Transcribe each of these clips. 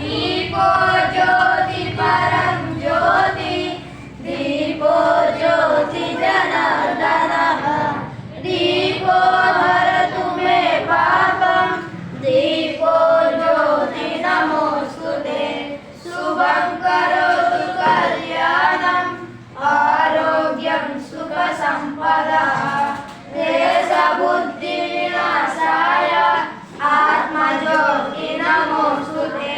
दीपो ज्योति परं ज्योति दीपो ज्योति जनार्दनः दीपो हरतु मे पापं दीपो ज्योति नमोऽस्तुते शुभं करोतु कल्याणम् आरोग्यं सुखसम्पदः देशबुद्धिविनाशाय आत्मज्योति नमोऽस्तुते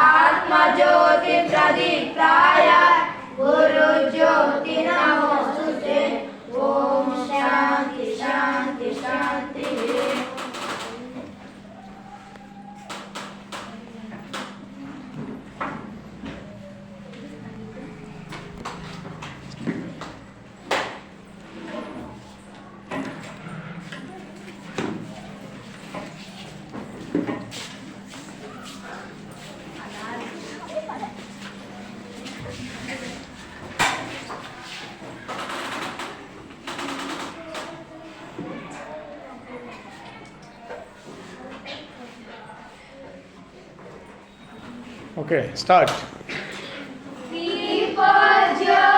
आत्मज्योतिप्रदीप्ताय गुरुज्योति नमोऽस्तुते ॐ शान्ति शान्ति शान्तिः। Okay, start. दीपो ज्योति